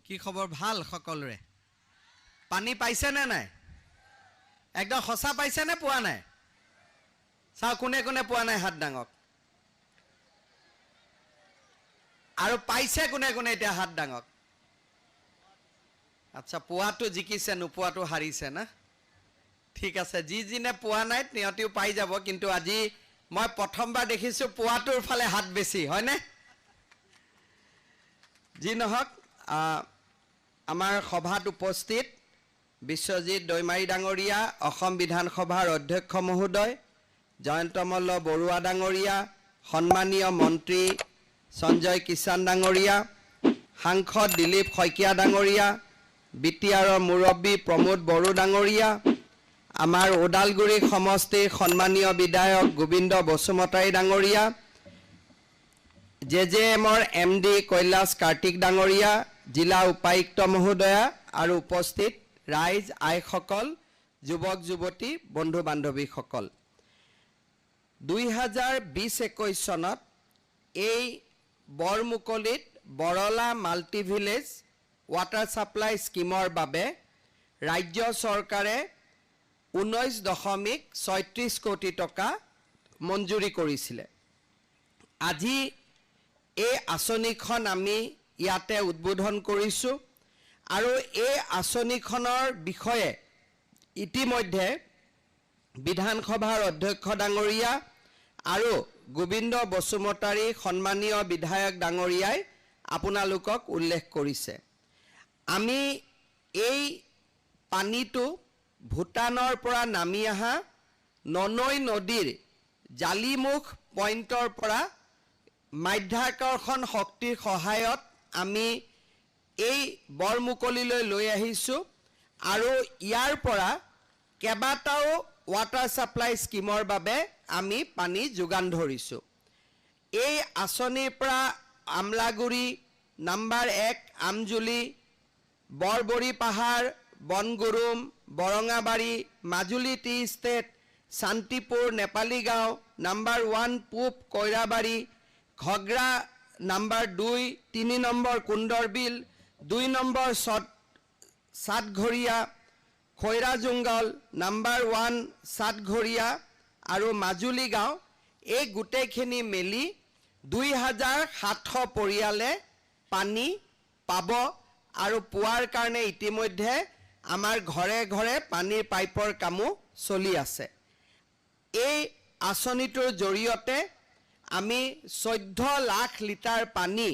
কি খবৰ ভাল সকলোৰে পানী পাইছে নে নাই একদম হসা পাইছে নে পোৱা নাই চাও কোনে কোনে পোৱা নাই হাত ডাঙক আৰু পাইছে কোনে কোনে এতিয়া হাত ডাঙক আচ্ছা পোৱাটো জিকিছে নোপোৱাটো হাৰিছে না ঠিক আছে যি জিনে পোৱা নাই নিয়তিও পাই যাব কিন্তু আজি মই প্ৰথমবাৰ দেখিছো পোৱাটোৰ ফালে হাত বেছি হয় নে যি নহক আমাৰ সভাত উপস্থিত বিশ্বজিৎ দৈমাৰী ডাঙৰীয়া অসম বিধানসভাৰ অধ্যক্ষ মহোদয় জয়ন্তমল্ল বৰুৱা ডাঙৰীয়া সন্মানীয় মন্ত্ৰী সঞ্জয় কিষাণ ডাঙৰীয়া সাংসদ দিলীপ শইকীয়া ডাঙৰীয়া বিটিআৰৰ মুৰব্বী প্ৰমোদ বড়ো ডাঙৰীয়া আমাৰ ওদালগুৰি সমষ্টিৰ সন্মানীয় বিধায়ক গোবিন্দ বসুমতাৰী ডাঙৰীয়া জেজেএমৰ এমডি কৈলাশ কাৰ্তিক ডাঙৰীয়া জিলা উপায়ুক্ত মহোদয়া আৰু উপস্থিত ৰাইজ আইসকল যুৱক যুৱতী বন্ধু বান্ধৱীসকল 2020-21 চনত এই বৰমুকলিত বৰলা মাল্টি ভিলেজ ৱাটাৰ সাপ্লাই স্কিমৰ বাবে ৰাজ্য চৰকাৰে 19.36 কোটি টকা মঞ্জুৰি কৰিছিলে আজি এই আঁচনিখন আমি ইয়াতে উদ্বোধন কৰিছো আৰু এই আঁচনিখনৰ বিষয়ে ইতিমধ্যে বিধানসভাৰ অধ্যক্ষ ডাঙৰীয়া আৰু গোবিন্দ বসুমতাৰী সন্মানীয় বিধায়ক ডাঙৰীয়াই আপোনালোকক উল্লেখ কৰিছে আমি এই পানীটো ভূটানৰ পৰা নামি আহা ননৈ নদীৰ জালিমুখ পইণ্টৰ পৰা মাধ্যাকৰ্ষণ শক্তিৰ সহায়ত আমি এই বৰমুকলিলৈ লৈ আহিছো আৰু ইয়াৰ পৰা কেবাটাও ৱাটাৰ সাপ্লাই স্কিমৰ বাবে আমি পানী যোগান ধৰিছো এই আঁচনিৰ পৰা আমলাগুৰি নাম্বাৰ 1 আমজুলি বৰবৰী পাহাৰ বনগুৰুম বৰঙাবাৰী মাজুলী টি ষ্টেট শান্তিপুৰ নেপালী গাঁও নাম্বাৰ 1 পূব কইৰাবাৰী ঘগৰা নাম্বাৰ 2 3 নম্বৰ কুণ্ডৰবিল 2 নম্বৰ সাতঘৰীয়া খৈৰা জুংগল নাম্বাৰ 1 সাতঘৰীয়া আৰু মাজুলী গাঁও এই গোটেইখিনি মিলি 2700 পৰিয়ালে পানী পাব আৰু পোৱাৰ কাৰণে ইতিমধ্যে আমাৰ ঘৰে ঘৰে পানীৰ পাইপৰ কামো চলি আছে এই আঁচনিটোৰ জৰিয়তে আমি 14 লাখ লিটাৰ পানী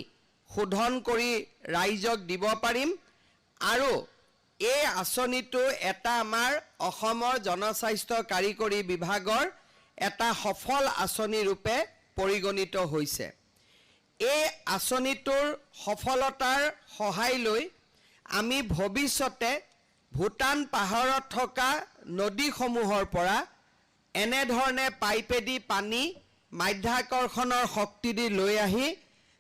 শোধন কৰি ৰাইজক দিব পাৰিম আৰু এই আঁচনিটো এটা আমাৰ অসমৰ জনস্বাস্থ্য কাৰিকৰী বিভাগৰ এটা সফল আঁচনি ৰূপে পৰিগণিত হৈছে এই আঁচনিটোৰ সফলতাৰ সহায় লৈ আমি ভৱিষ্যতে ভূটান পাহাৰত থকা নদীসমূহৰ পৰা এনে ধৰণে পাইপেদি পানী মাধ্যাকৰ্ষণৰ শক্তি দি লৈ আহি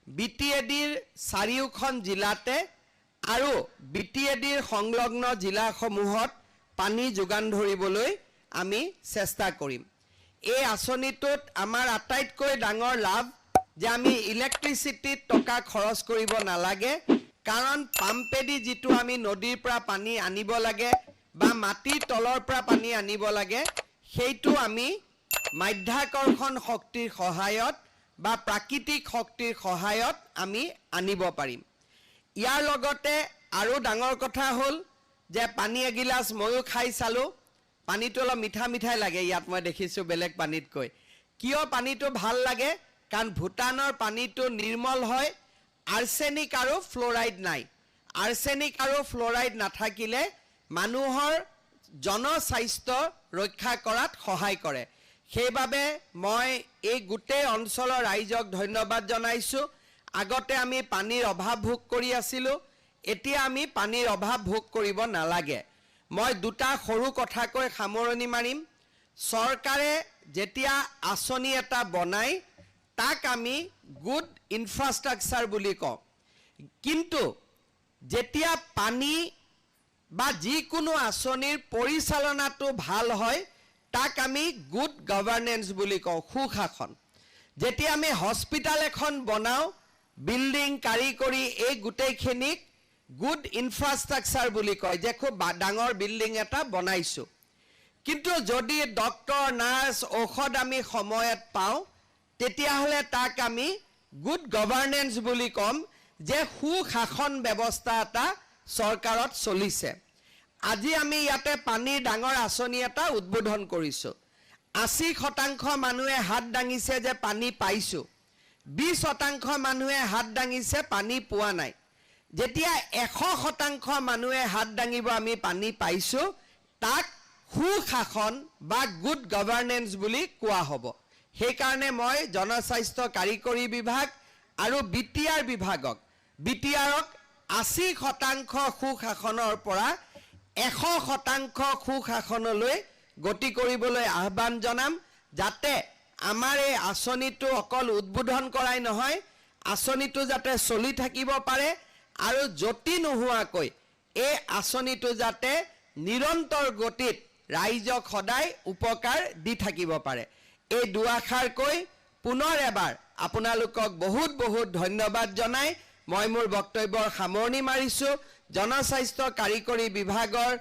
বিটিএডিৰ চাৰিওখন জিলাতে আৰু বিটিএডিৰ সংলগ্ন জিলাসমূহত পানী যোগান ধৰিবলৈ আমি চেষ্টা কৰিম এই আঁচনিটোত আমাৰ আটাইতকৈ ডাঙৰ লাভ যে আমি ইলেক্ট্ৰিচিটিত টকা খৰচ কৰিব নালাগে কাৰণ পাম্পেদি যিটো আমি নদীৰ পৰা পানী আনিব লাগে বা মাটিৰ তলৰ পৰা পানী আনিব লাগে সেইটো আমি মাধ্যাকৰ্ষণ শক্তিৰ সহায়ত বা প্ৰাকৃতিক শক্তিৰ সহায়ত আমি আনিব পাৰিম ইয়াৰ লগতে আৰু ডাঙৰ কথা হ'ল যে পানী এগিলাস ময়ো খাই চালো পানীটো অলপ মিঠা মিঠাই লাগে ইয়াত মই দেখিছো বেলেগ পানীতকৈ কিয় পানীটো ভাল লাগে কাৰণ ভূটানৰ পানীটো নিৰ্মল হয় আৰ্ছেনিক আৰু ফ্লোৰাইড নাই আৰ্ছেনিক আৰু ফ্লোৰাইড নাথাকিলে মানুহৰ জনস্বাস্থ্য ৰক্ষা কৰাত সহায় কৰে সেইবাবে মই এই গোটেই অঞ্চলৰ ৰাইজক ধন্যবাদ জনাইছো আগতে আমি পানীৰ অভাৱ ভোগ কৰি আছিলো এতিয়া আমি পানীৰ অভাৱ ভোগ কৰিব নালাগে মই দুটা সৰু কথা কৈ সামৰণি মাৰিম চৰকাৰে যেতিয়া আঁচনি এটা বনাই তাক আমি গুড ইনফ্ৰাষ্ট্ৰাকচাৰ বুলি কওঁ কিন্তু যেতিয়া পানী বা যিকোনো আঁচনিৰ পৰিচালনাটো ভাল হয় তাক আমি গুড গভৰ্নেন্স বুলি কওঁ সুশাসন যেতিয়া আমি হস্পিটাল এখন বনাও বিল্ডিং কাৰিকৰী এই গোটেইখিনিক গুড ইনফ্ৰাষ্ট্ৰাকচাৰ বুলি কয় যে খুব ডাঙৰ বিল্ডিং এটা বনাইছোঁ, কিন্তু যদি ডক্টৰ নাৰ্ছ ঔষধ আমি সময়ত পাওঁ তেতিয়াহ'লে তাক আমি গুড গভাৰ্নেন্স বুলি ক'ম, যে সুশাসন ব্যৱস্থা এটা চৰকাৰত চলিছে। আজি আমি ইয়াতে পানীৰ ডাঙৰ আঁচনি এটা উদ্বোধন কৰিছোঁ। 80% মানুহে হাত দাঙিছে যে পানী পাইছোঁ, 20% মানুহে হাত দাঙিছে পানী পোৱা নাই। যেতিয়া 100% মানুহে হাত দাঙিব আমি পানী পাইছোঁ, তাক সুশাসন বা গুড গভাৰ্নেন্স বুলি কোৱা হ'ব। সেইকাৰণে মই জনস্বাস্থ্য কাৰিকৰী বিভাগ আৰু বিটিআৰ বিভাগক, বিটিআৰক 80% সুশাসনৰ পৰা 100% সুশাসনলৈ গতি কৰিবলৈ আহ্বান জনাম, যাতে আমাৰ এই আঁচনিটো অকল উদ্বোধন কৰাই নহয়, আঁচনিটো যাতে চলি থাকিব পাৰে আৰু যতি নোহোৱাকৈ এই আঁচনিটো যাতে নিৰন্তৰ গতিত ৰাইজক সদায় উপকাৰ দি থাকিব পাৰে। এই দুআষাৰ কৈ পুনৰ এবাৰ আপোনালোকক বহুত বহুত ধন্যবাদ জনাই মই মোৰ বক্তব্যৰ সামৰণি মাৰিছোঁ। জনস্বাস্থ্য কাৰিকৰী বিভাগৰ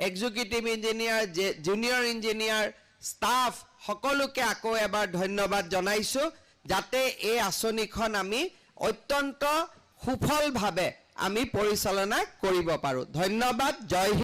executive engineer, junior engineer, staff সকলোকে আকৌ এবাৰ ধন্যবাদ জনাইছোঁ, যাতে এই আঁচনিখন আমি অত্যন্ত সুফলভাৱে আমি পৰিচালনা কৰিব পাৰোঁ। ধন্যবাদ। জয় হিন্দ।